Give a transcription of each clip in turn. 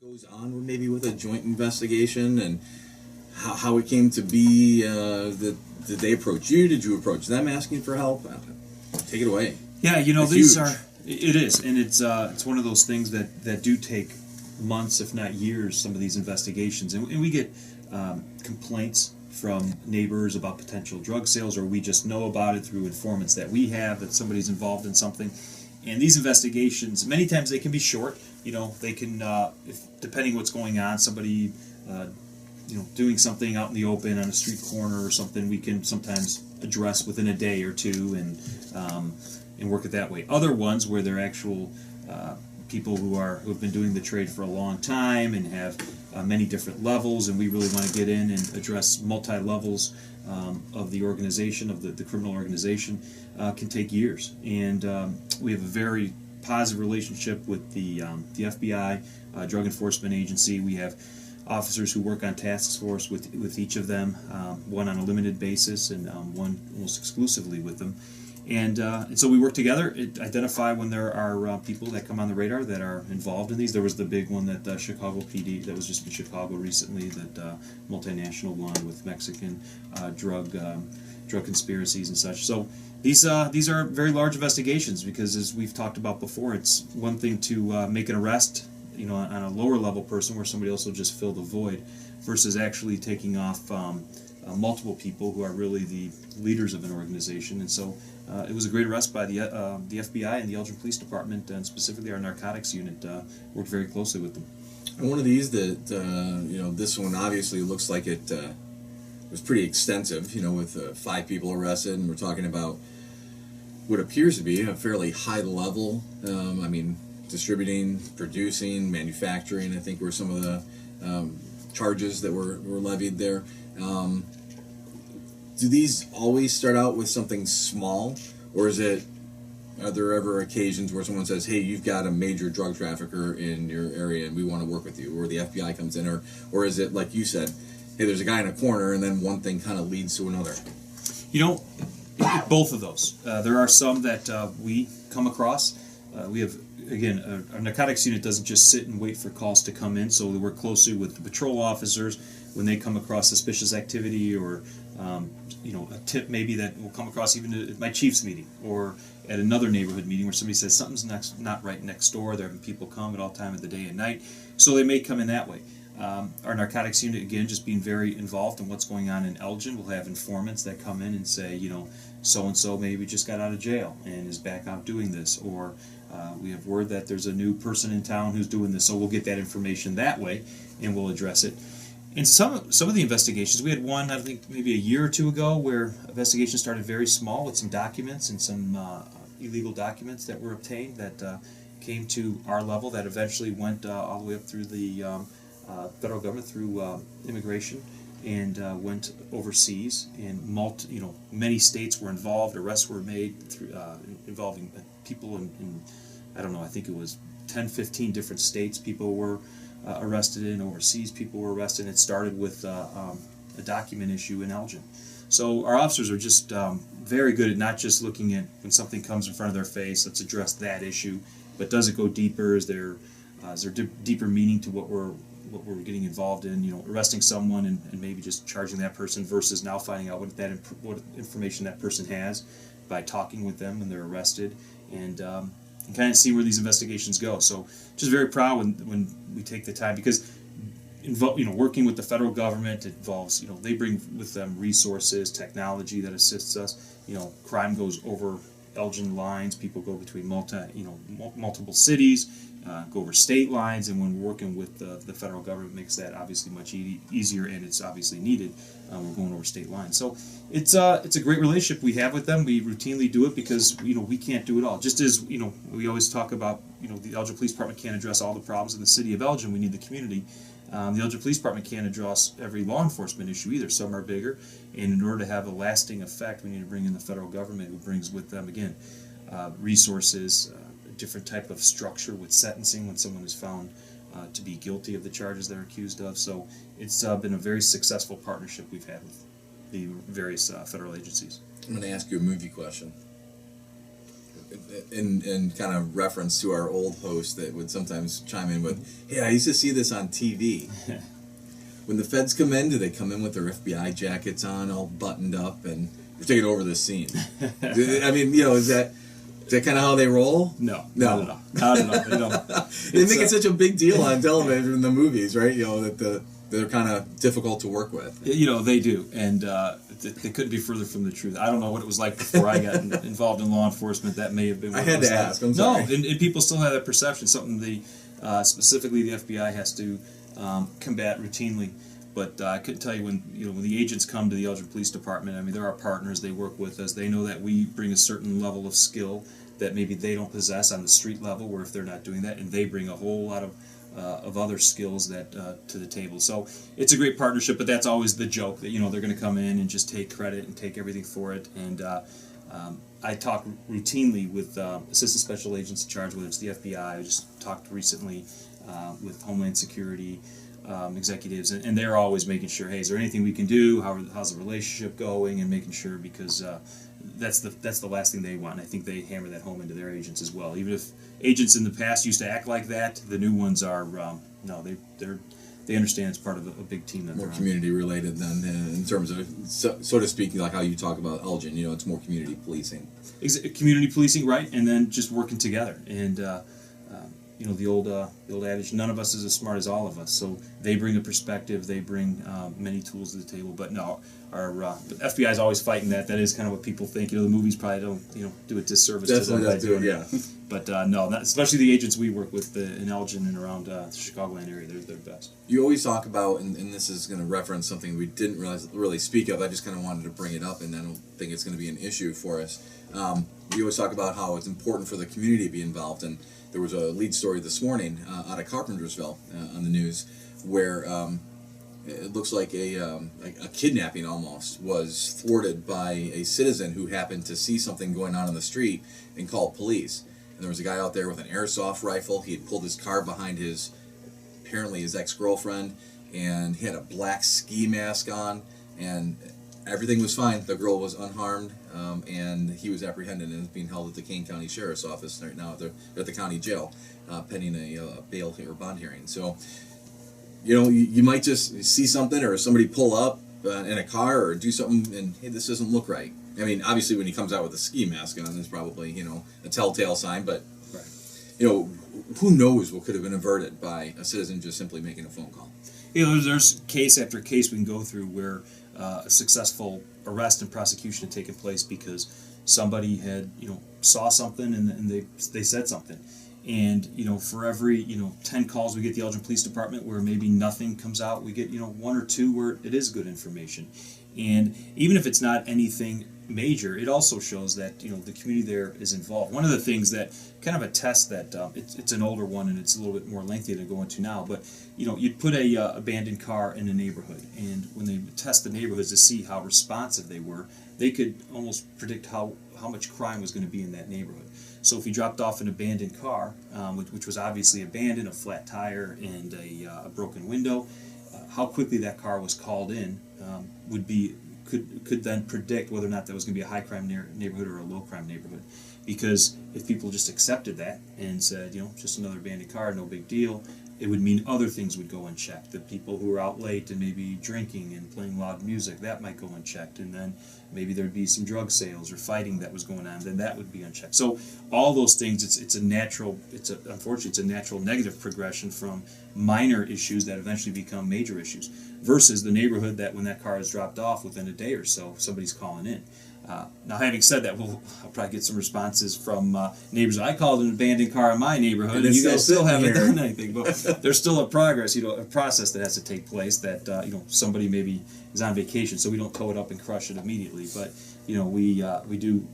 goes on maybe with a joint investigation and how it came to be did they approach you? Did you approach them asking for help? Take it away. Yeah, It's these huge. are, it is, and it's one of those things that do take months, if not years, some of these investigations. And we get complaints from neighbors about potential drug sales, or we just know about it through informants that we have, that somebody's involved in something. And these investigations, many times they can be short. They can, if depending what's going on, somebody, doing something out in the open on a street corner or something, we can sometimes address within a day or two and work it that way. Other ones where they're actual people who have been doing the trade for a long time and have many different levels, and we really want to get in and address multi-levels of the organization, of the criminal organization, can take years. And we have a very positive relationship with the FBI, Drug Enforcement Agency. We have officers who work on task force with each of them, one on a limited basis and one almost exclusively with them. And so we work together, identify when there are people that come on the radar that are involved in these. There was the big one that Chicago PD, that was just in Chicago recently, that multinational one with Mexican drug conspiracies and such. So these are very large investigations because, as we've talked about before, it's one thing to make an arrest, on a lower level person where somebody else will just fill the void, versus actually taking off multiple people who are really the leaders of an organization. And so it was a great arrest by the FBI and the Elgin Police Department, and specifically our narcotics unit worked very closely with them. And one of these that, this one obviously looks like it was pretty extensive, with 5 people arrested, and we're talking about what appears to be a fairly high level, distributing, producing, manufacturing, I think were some of the charges that were levied there. Do these always start out with something small, or are there ever occasions where someone says, hey, you've got a major drug trafficker in your area and we want to work with you, or the FBI comes in, or is it like you said, hey, there's a guy in a corner and then one thing kind of leads to another? Both of those. There are some that we come across. We have, again, our narcotics unit doesn't just sit and wait for calls to come in, so we work closely with the patrol officers when they come across suspicious activity, or a tip maybe that will come across even at my chief's meeting or at another neighborhood meeting where somebody says something's not right next door. They're having people come at all time of the day and night, so they may come in that way. Our narcotics unit, again, just being very involved in what's going on in Elgin, will have informants that come in and say, so-and-so maybe just got out of jail and is back out doing this, or we have word that there's a new person in town who's doing this, so we'll get that information that way and we'll address it. And some of the investigations, we had one, I think, maybe a year or two ago, where investigation started very small with some documents and some illegal documents that were obtained that came to our level, that eventually went all the way up through the federal government, through immigration, and went overseas. And many states were involved. Arrests were made involving people in I don't know, I think it was 10, 15 different states people were arrested in. Overseas people were arrested. It started with a document issue in Elgin. So our officers are just very good at not just looking at when something comes in front of their face, let's address that issue, but does it go deeper? Is there deeper meaning to what we're getting involved in? Arresting someone and maybe just charging that person, versus now finding out what information that person has by talking with them when they're arrested, and kind of see where these investigations go. So just very proud when we take the time, because working with the federal government, it involves, they bring with them resources, technology that assists us. Crime goes over Elgin lines. People go between multiple cities, go over state lines, and when we're working with the federal government, makes that obviously much easier, and it's obviously needed. We're going over state lines, so it's a great relationship we have with them. We routinely do it because we can't do it all. Just as we always talk about, the Elgin Police Department can't address all the problems in the city of Elgin. We need the community. The Elgin Police Department can't address every law enforcement issue either. Some are bigger, and in order to have a lasting effect, we need to bring in the federal government, who brings with them, again, resources, a different type of structure with sentencing when someone is found to be guilty of the charges they're accused of. So it's been a very successful partnership we've had with the various federal agencies. I'm going to ask you a movie question. in kind of reference to our old host that would sometimes chime in with, "Hey, I used to see this on TV." When the feds come in, do they come in with their FBI jackets on, all buttoned up, and we're taking over this scene? I mean, is that kind of how they roll? No. Not at all. They don't. They make it such a big deal on television in the movies, right? That they're kind of difficult to work with. They do, and they couldn't be further from the truth. I don't know what it was like before I got involved in law enforcement. That may have been what I had to ask. I'm sorry. No, and people still have that perception, something specifically the FBI has to combat routinely. But I couldn't tell you when the agents come to the Elgin Police Department. I mean, they're our partners. They work with us. They know that we bring a certain level of skill that maybe they don't possess on the street level, where if they're not doing that, and they bring a whole lot of other skills that to the table. So it's a great partnership, but that's always the joke that they're going to come in and just take credit and take everything for it. And I talk routinely with assistant special agents in charge, whether it's the FBI. I just talked recently with Homeland Security executives, and they're always making sure, hey, is there anything we can do? How's the relationship going? And making sure, because that's the last thing they want. And I think they hammer that home into their agents as well. Even if agents in the past used to act like that, the new ones are no, they understand it's part of a big team. That more community related than in terms of, so to speak, like how you talk about Elgin. It's more community policing. Community policing, right? And then just working together. And the old adage, none of us is as smart as all of us. So they bring a perspective, they bring many tools to the table. But no, our FBI is always fighting that. That is kind of what people think. The movies probably don't do a disservice to them by doing it. But no, especially the agents we work with in Elgin and around the Chicagoland area, they're the best. You always talk about, and this is going to reference something we didn't really speak of. I just kind of wanted to bring it up, and I don't think it's going to be an issue for us. You always talk about how it's important for the community to be involved, and there was a lead story this morning out of Carpentersville on the news where it looks like a kidnapping almost was thwarted by a citizen who happened to see something going on in the street and called police. And there was a guy out there with an airsoft rifle. He had pulled his car behind apparently his ex-girlfriend, and he had a black ski mask on, and everything was fine. The girl was unharmed, and he was apprehended and is being held at the Kane County Sheriff's Office right now at the county jail, pending a bail or bond hearing. So, you might just see something or somebody pull up in a car or do something, and hey, this doesn't look right. I mean, obviously, when he comes out with a ski mask on, there's probably a telltale sign. But right. Who knows what could have been averted by a citizen just simply making a phone call. There's case after case we can go through where a successful arrest and prosecution had taken place because somebody had saw something and they said something. And for every 10 calls we get the Elgin Police Department where maybe nothing comes out, we get 1 or 2 where it is good information. And even if it's not anything major, it also shows that the community there is involved. One of the things that kind of a test that it's an older one and it's a little bit more lengthy to go into now, but you'd put a abandoned car in a neighborhood, and when they would test the neighborhoods to see how responsive they were, they could almost predict how much crime was going to be in that neighborhood. So if you dropped off an abandoned car, which was obviously abandoned, a flat tire and a broken window, how quickly that car was called in could then predict whether or not that was going to be a high crime neighborhood or a low crime neighborhood. Because if people just accepted that and said, just another abandoned car, no big deal, it would mean other things would go unchecked. The people who were out late and maybe drinking and playing loud music, that might go unchecked. And then maybe there'd be some drug sales or fighting that was going on, then that would be unchecked. So all those things, unfortunately, it's a natural negative progression from minor issues that eventually become major issues versus the neighborhood that when that car is dropped off within a day or so, somebody's calling in. Now, having said that, I'll probably get some responses from neighbors. I called an abandoned car in my neighborhood, and you guys still haven't done anything. But there's still a process that has to take place. That somebody maybe is on vacation, so we don't tow it up and crush it immediately. But we do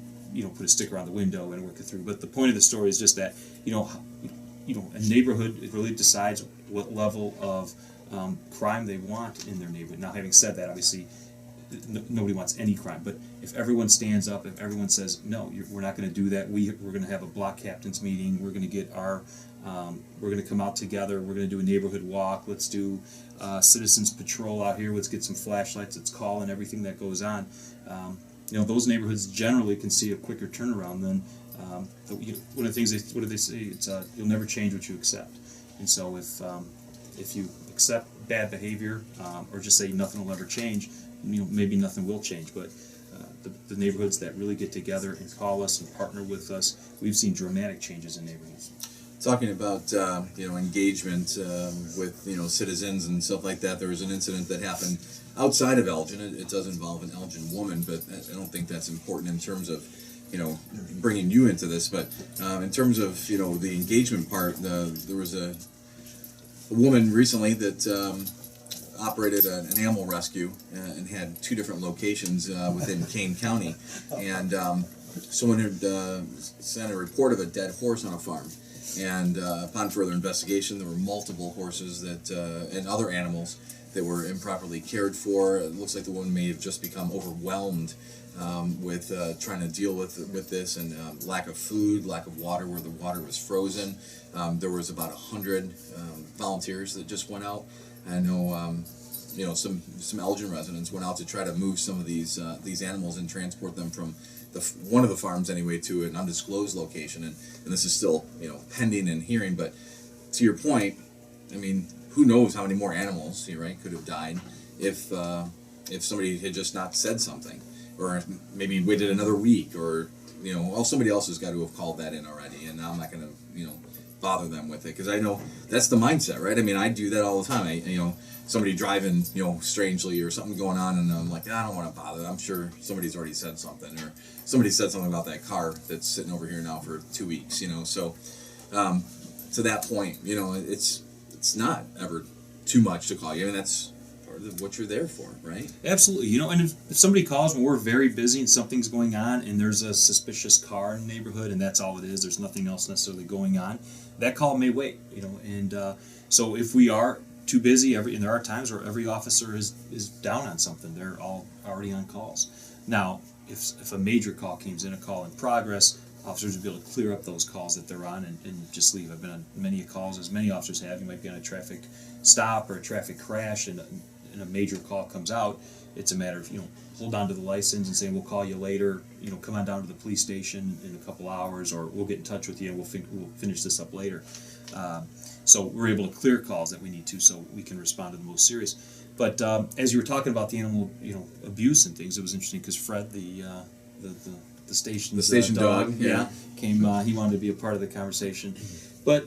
put a sticker on the window and work it through. But the point of the story is just that a neighborhood really decides what level of crime they want in their neighborhood. Now, having said that, obviously, nobody wants any crime, but if everyone stands up, if everyone says no, we're not going to do that, we're going to have a block captains meeting, we're going to get we're going to come out together, we're going to do a neighborhood walk, let's do citizens patrol out here, let's get some flashlights, let's call and everything that goes on. Those neighborhoods generally can see a quicker turnaround than One of the things what do they say? It's you'll never change what you accept. And so if you accept bad behavior or just say nothing will ever change, maybe nothing will change. But the neighborhoods that really get together and call us and partner with us, we've seen dramatic changes in neighborhoods. Talking about engagement with citizens and stuff like that, there was an incident that happened outside of Elgin. It does involve an Elgin woman, but I don't think that's important in terms of bringing you into this. But in terms of the engagement part, there was a woman recently that operated an animal rescue and had 2 different locations within Kane County, and someone had sent a report of a dead horse on a farm. And upon further investigation, there were multiple horses and other animals that were improperly cared for. It looks like the woman may have just become overwhelmed with trying to deal with this, and lack of food, lack of water where the water was frozen. There was about 100 volunteers that just went out. I know some Elgin residents went out to try to move some of these animals and transport them from one of the farms anyway to an undisclosed location, and this is still pending and hearing. But to your point, I mean, who knows how many more animals could have died if somebody had just not said something, or maybe waited another week, or somebody else has got to have called that in already, and now I'm not going to bother them with it, because I know that's the mindset, right? I mean, I do that all the time. Somebody driving, strangely, or something going on, and I'm like, I don't want to bother. I'm sure somebody's already said something, or somebody said something about that car that's sitting over here now for 2 weeks, So, to that point, it's not ever too much to call you. I mean, that's part of what you're there for, right? Absolutely. And if somebody calls when we're very busy and something's going on, and there's a suspicious car in the neighborhood, and that's all it is, there's nothing else necessarily going on, that call may wait, And so if we are too busy, and there are times where every officer is down on something. They're all already on calls. Now, if a major call comes in, a call in progress, officers will be able to clear up those calls that they're on and just leave. I've been on many calls, as many officers have. You might be on a traffic stop or a traffic crash, and a major call comes out. It's a matter of hold on to the license and say, we'll call you later. Come on down to the police station in a couple hours, or we'll get in touch with you and we'll finish this up later. So we're able to clear calls that we need to, so we can respond to the most serious. But as you were talking about the animal, abuse and things, it was interesting because Fred, the station dog, came. He wanted to be a part of the conversation. But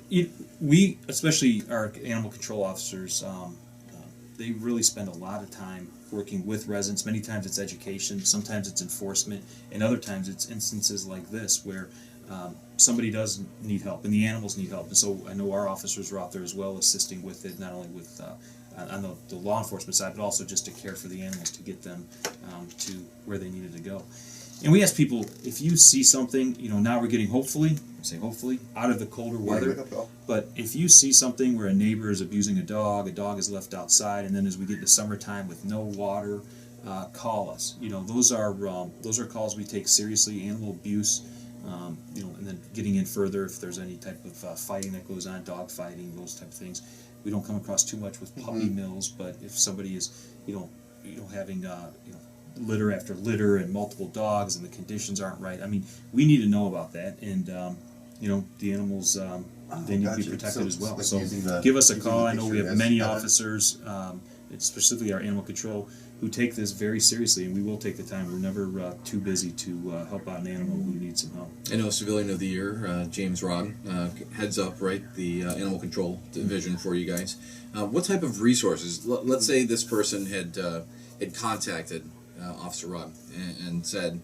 we, especially our animal control officers, they really spend a lot of time working with residents. Many times it's education, sometimes it's enforcement, and other times it's instances like this where somebody does need help, and the animals need help. And so I know our officers are out there as well, assisting with it, not only with on the law enforcement side, but also just to care for the animals, to get them to where they needed to go. And we ask people, if you see something, now we're getting hopefully out of the colder weather, but if you see something where a neighbor is abusing a dog is left outside, and then as we get to summertime with no water, call us. Those are calls we take seriously. Animal abuse. And then getting in further, if there's any type of fighting that goes on, dog fighting, those type of things, we don't come across too much with puppy mills. But if somebody is, having litter after litter and multiple dogs, and the conditions aren't right, I mean, we need to know about that, and the animals they need to be protected as well. So give us a call. I know we have many officers, specifically our animal control, who take this very seriously, and we will take the time. We're never too busy to help out an animal who needs some help. I know Civilian of the Year, James Rogg, heads up the animal control division for you guys. What type of resources? Let's say this person had contacted Officer Rogg and said,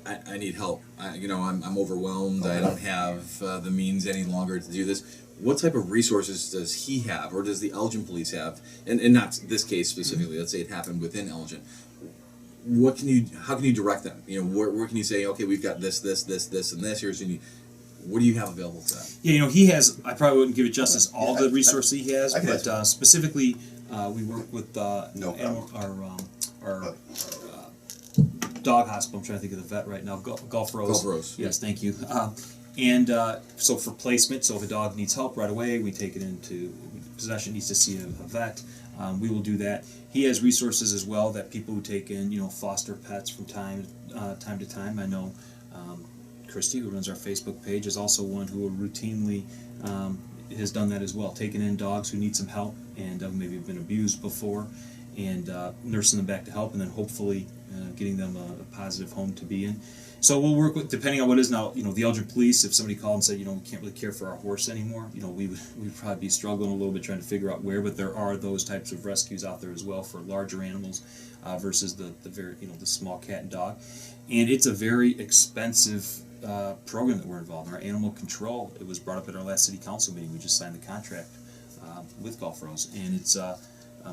I need help. I'm overwhelmed. I don't have the means any longer to do this. What type of resources does he have, or does the Elgin police have? And not this case specifically. Let's say it happened within Elgin. How can you direct them? Where can you say, okay, we've got this, and this. What do you have available to them? Yeah, he has. I probably wouldn't give it justice all the resources he has, but specifically, we work with our dog hospital. I'm trying to think of the vet right now. Gulf Rose. Gulf Rose. Yes, thank you. And so for placement, so if a dog needs help right away, we take it into possession, needs to see a vet, we will do that. He has resources as well that people who take in, foster pets from time to time. I know Christy, who runs our Facebook page, is also one who routinely has done that as well, taking in dogs who need some help and maybe have been abused before, and nursing them back to health, and then hopefully getting them a positive home to be in. So we'll work with, depending on what is now, the Elgin Police, if somebody called and said, we can't really care for our horse anymore, we'd probably be struggling a little bit trying to figure out where, but there are those types of rescues out there as well for larger animals versus the very, the small cat and dog. And it's a very expensive program that we're involved in. Our animal control, it was brought up at our last city council meeting. We just signed the contract with Golf Rose, and it's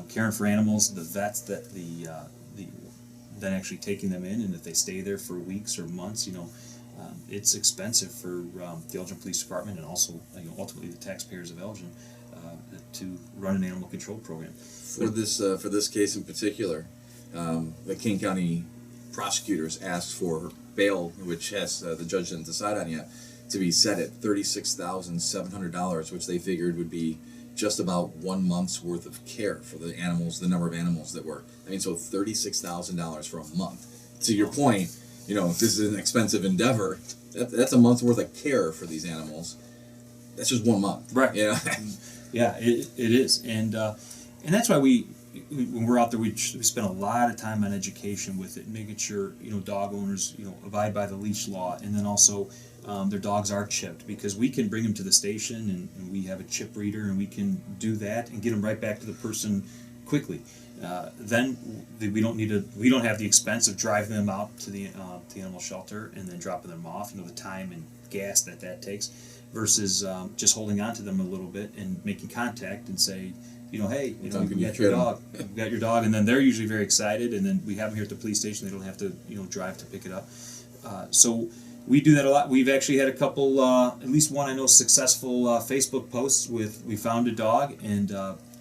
caring for animals, the vets that then actually taking them in, and if they stay there for weeks or months, it's expensive for the Elgin Police Department and also ultimately the taxpayers of Elgin to run an animal control program. For this case in particular, the King County prosecutors asked for bail, which has the judge didn't decide on yet, to be set at $36,700, which they figured would be just about 1 month's worth of care for the animals, the number of animals that were. So $36,000 for a month. To your point, if this is an expensive endeavor, that's a month's worth of care for these animals. That's just 1 month, right? Yeah, yeah, it is, and that's why when we're out there, we spend a lot of time on education with it, making sure dog owners abide by the leash law, and then also their dogs are chipped, because we can bring them to the station and we have a chip reader and we can do that and get them right back to the person quickly. Then we don't have the expense of driving them out to the animal shelter and then dropping them off. The time and gas that takes, versus just holding on to them a little bit and making contact and say, hey, we got your dog. We got your dog, and then they're usually very excited, and then we have them here at the police station. They don't have to drive to pick it up. So we do that a lot. We've actually had a couple, at least one I know, successful Facebook posts with, we found a dog, and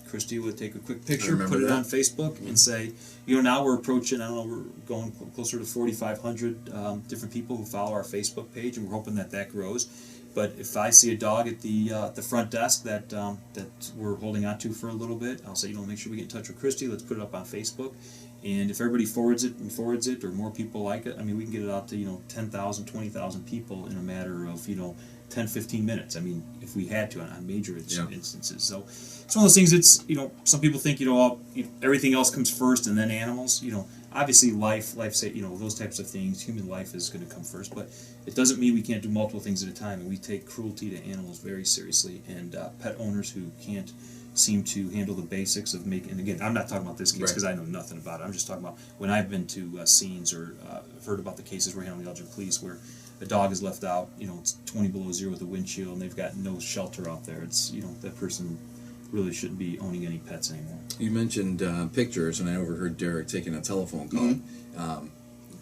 Christy would take a quick picture, put it on Facebook, and say, now we're approaching, we're going closer to 4,500 different people who follow our Facebook page, and we're hoping that grows. But if I see a dog at the front desk that we're holding on to for a little bit, I'll say, make sure we get in touch with Christy. Let's put it up on Facebook. And if everybody forwards it, or more people like it, we can get it out to 10,000, 20,000 people in a matter of 10, 15 minutes. If we had to on major instances. So it's one of those things. It's some people think everything else comes first and then animals. Obviously life, those types of things. Human life is going to come first, but it doesn't mean we can't do multiple things at a time. And we take cruelty to animals very seriously. And pet owners who can't seem to handle the basics of making. And again, I'm not talking about this case because I know nothing about it. I'm just talking about when I've been to scenes or heard about the cases we're handling the Elgin Police where a dog is left out. It's 20 below zero with a wind chill, and they've got no shelter out there. It's that person really shouldn't be owning any pets anymore. You mentioned pictures, and I overheard Derek taking a telephone call. Mm-hmm.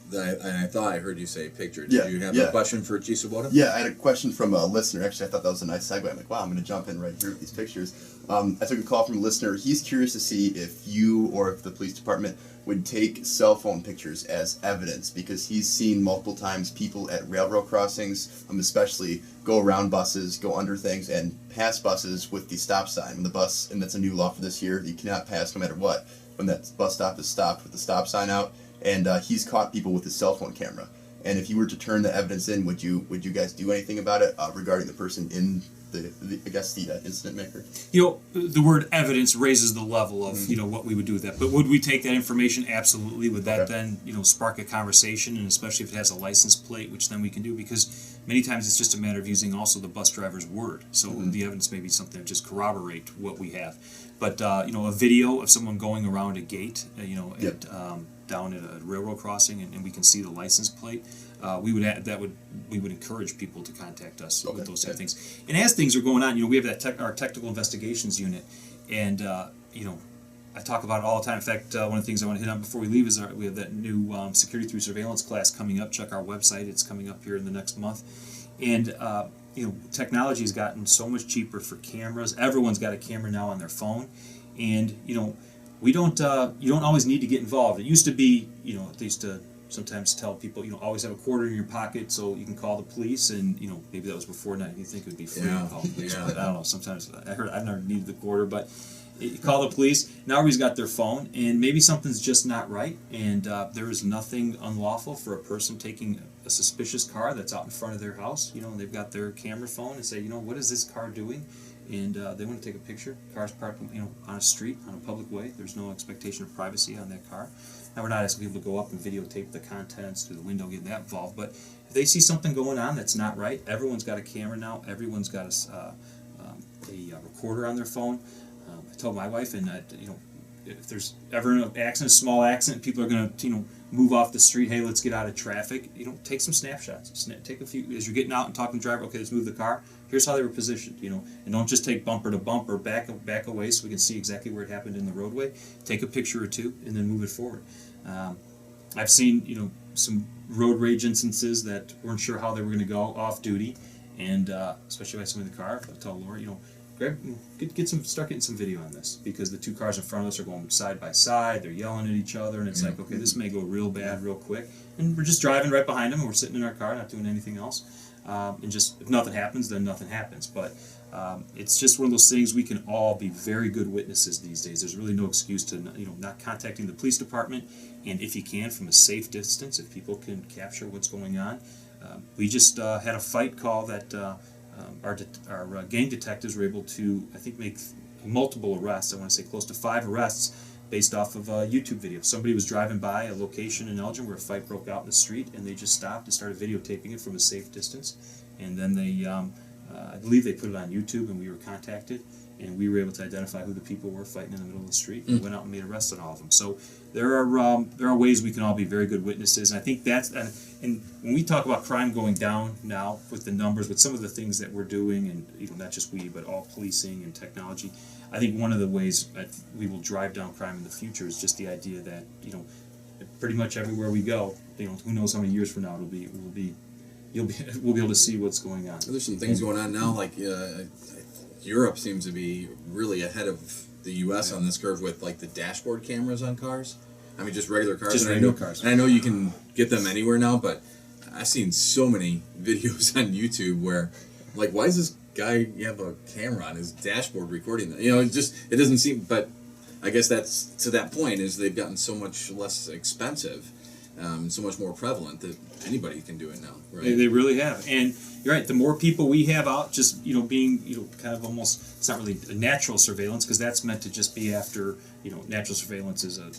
And I thought I heard you say picture. Did you have a question for Chief Swoboda? Yeah, I had a question from a listener. Actually, I thought that was a nice segue. I'm like, wow, I'm going to jump in right here with these pictures. I took a call from a listener. He's curious to see if you or if the police department would take cell phone pictures as evidence, because he's seen multiple times people at railroad crossings, especially, go around buses, go under things, and pass buses with the stop sign. When the bus, and that's a new law for this year, you cannot pass no matter what when that bus stop is stopped with the stop sign out. And he's caught people with his cell phone camera. And if you were to turn the evidence in, would you guys do anything about it regarding the person in the incident maker? The word evidence raises the level of what we would do with that. But would we take that information? Absolutely. Would that then spark a conversation, and especially if it has a license plate, which then we can do, because many times it's just a matter of using also the bus driver's word. So the evidence may be something to just corroborate what we have. But a video of someone going around a gate, down at a railroad crossing, and we can see the license plate. We would encourage people to contact us with those type of things. And as things are going on, we have our technical investigations unit, and I talk about it all the time. In fact, one of the things I want to hit on before we leave is we have that new security through surveillance class coming up. Check our website; it's coming up here in the next month. And technology has gotten so much cheaper for cameras. Everyone's got a camera now on their phone, and we don't. You don't always need to get involved. It used to be, they used to sometimes tell people, always have a quarter in your pocket so you can call the police, and maybe that was before now. You think it would be free to call the police, but I don't know. Sometimes I've never needed the quarter, but You call the police. Now everybody's got their phone, and maybe something's just not right, and there is nothing unlawful for a person taking a suspicious car that's out in front of their house. And they've got their camera phone and say, what is this car doing? And they want to take a picture. Car's parked, on a street, on a public way. There's no expectation of privacy on that car. Now, we're not asking people to go up and videotape the contents through the window, get that involved. But if they see something going on that's not right, everyone's got a camera now. Everyone's got a recorder on their phone. I told my wife, and if there's ever an accident, a small accident, people are going to move off the street. Hey, let's get out of traffic. Take some snapshots. Take a few as you're getting out and talking to the driver. Okay, let's move the car. Here's how they were positioned. And don't just take bumper to bumper. Back away so we can see exactly where it happened in the roadway. Take a picture or two and then move it forward. I've seen some road rage instances that weren't sure how they were going to go off duty, and especially if I had somebody in the car. I tell Laura, start getting some video on this, because the two cars in front of us are going side by side. They're yelling at each other, and it's like, okay, this may go real bad real quick. And we're just driving right behind them, and we're sitting in our car, not doing anything else. And just if nothing happens, then nothing happens. But it's just one of those things. We can all be very good witnesses these days. There's really no excuse to not contacting the police department, and if you can, from a safe distance, if people can capture what's going on. We just had a fight call that. Our gang detectives were able to, I think, make multiple arrests. I want to say close to 5 arrests based off of a YouTube video. Somebody was driving by a location in Elgin where a fight broke out in the street, and they just stopped and started videotaping it from a safe distance. And then they, I believe they put it on YouTube, and we were contacted, and we were able to identify who the people were fighting in the middle of the street, and went out and made arrests on all of them. So there are ways we can all be very good witnesses, and I think that's and when we talk about crime going down now with the numbers, with some of the things that we're doing, and not just we, but all policing and technology, I think one of the ways that we will drive down crime in the future is just the idea that pretty much everywhere we go, who knows how many years from now we'll be able to see what's going on. There's some things going on now, like Europe seems to be really ahead of the U.S. on this curve with like the dashboard cameras on cars. I mean, just regular cars. Just regular cars. And I know you can get them anywhere now, but I've seen so many videos on YouTube where, like, why does this guy have a camera on his dashboard recording that? It doesn't seem. But I guess that's to that point is they've gotten so much less expensive, so much more prevalent that anybody can do it now, right? They really have, and you're right. The more people we have out, just being kind of almost, it's not really a natural surveillance, because that's meant to just be after natural surveillance is a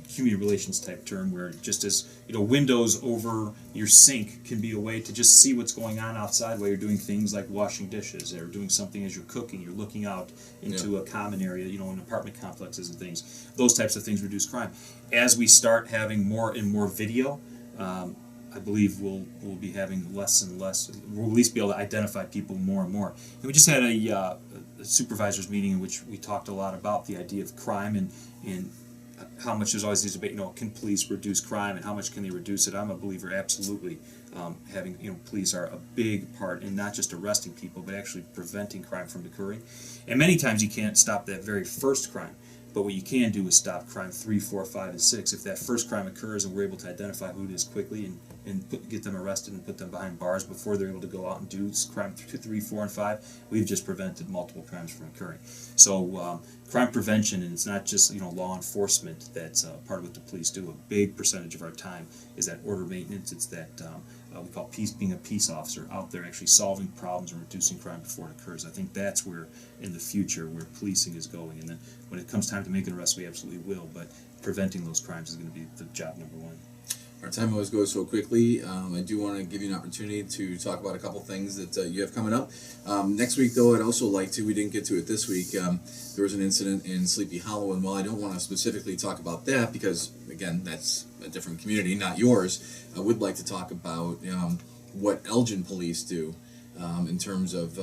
human relations type term, where just as windows over your sink can be a way to just see what's going on outside while you're doing things like washing dishes or doing something as you're cooking. You're looking out into a common area, in apartment complexes and things. Those types of things reduce crime. As we start having more and more video, I believe we'll be having less and less. We'll at least be able to identify people more and more. And we just had a supervisors meeting in which we talked a lot about the idea of crime and how much there's always this debate. Can police reduce crime, and how much can they reduce it? I'm a believer, absolutely. Having police are a big part in not just arresting people, but actually preventing crime from occurring. And many times you can't stop that very first crime. But what you can do is stop crime 3, 4, 5, and 6. If that first crime occurs and we're able to identify who it is quickly and get them arrested and put them behind bars before they're able to go out and do crime 2, 3, 4, and 5, we've just prevented multiple crimes from occurring. So crime prevention, and it's not just law enforcement that's part of what the police do. A big percentage of our time is that order maintenance. It's that we call being a peace officer, out there actually solving problems and reducing crime before it occurs. I think that's where, in the future, where policing is going. And then when it comes time to make an arrest, we absolutely will. But preventing those crimes is going to be the job number one. Our time always goes so quickly. I do want to give you an opportunity to talk about a couple things that you have coming up. Next week, though, I'd also like to, we didn't get to it this week, there was an incident in Sleepy Hollow, and while I don't want to specifically talk about that, because, again, that's a different community, not yours, I would like to talk about what Elgin police do in terms of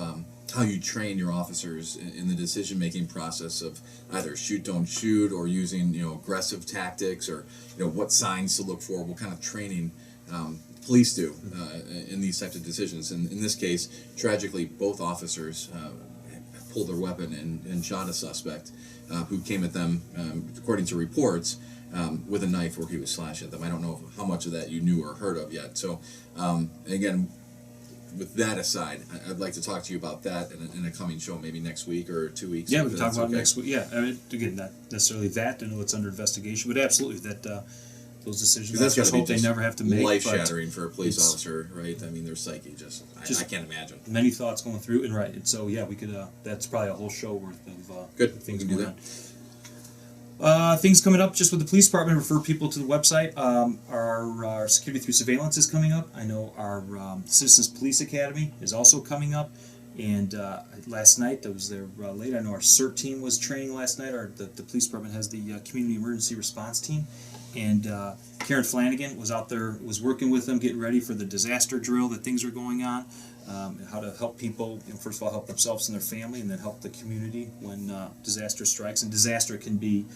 how you train your officers in the decision-making process of either shoot, don't shoot, or using aggressive tactics, or what signs to look for, what kind of training police do in these types of decisions. And in this case, tragically, both officers pulled their weapon and shot a suspect who came at them, according to reports, with a knife where he was slashing at them. I don't know how much of that you knew or heard of yet. So, again, with that aside, I'd like to talk to you about that in a coming show, maybe next week or 2 weeks. Yeah, we if can talk that's about it okay. next week. Yeah, I mean, again, not necessarily that. I know it's under investigation, but absolutely that those decisions. I That's just gotta be hope they just never have to make. life-shattering for a police it's- officer, right? I mean, their psyche I can't imagine. Many thoughts going through, and right, and so yeah, we could. That's probably a whole show worth of Good, things we can do going on. Things coming up just with the police department. Refer people to the website. Our security through surveillance is coming up. I know our Citizens Police Academy is also coming up. And last night, I was there late. I know our CERT team was training last night. The police department has the community emergency response team, and Karen Flanagan was out there, was working with them, getting ready for the disaster drill that things are going on. How to help people, first of all, help themselves and their family, and then help the community when disaster strikes. And disaster can be,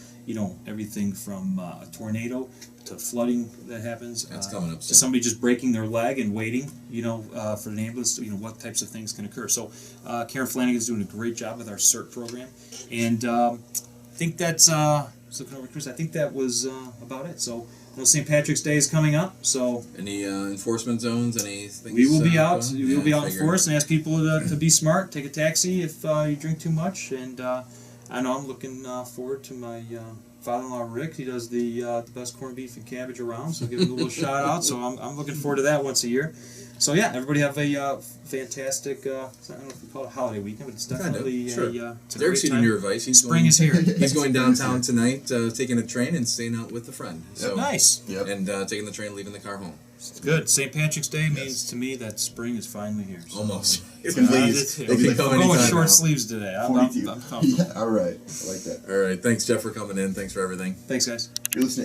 everything from a tornado to flooding that happens. That's coming up to soon. somebody just breaking their leg and waiting, for an ambulance. What types of things can occur. So Karen Flanagan's doing a great job with our CERT program, and I think that's. Looking over Chris, I think that was about it. So. St. Patrick's Day is coming up, so Any enforcement zones? Anything? we will be out. going? We will be Yeah, out in figured. force and ask people to be smart. Take a taxi if you drink too much. And I know I'm looking forward to my father-in-law Rick. He does the best corned beef and cabbage around, so give him a little shout out. So I'm looking forward to that once a year. So yeah, everybody have a fantastic. I don't know if we call it a holiday weekend, but it's definitely Sure. it's a Derek's great heeding time. your advice. Spring is here. He's going downtown tonight, taking a train and staying out with a friend. So Nice. Yep. And taking the train, leaving the car home. It's good. St. Patrick's Day means to me that spring is finally here. So. Almost. It's Yeah, please. it's here. It'll be like Come I'm going with anytime short now. sleeves today. I'm 42. comfortable. Yeah, all right. I like that. All right. Thanks, Jeff, for coming in. Thanks for everything. Thanks, guys. You're listening to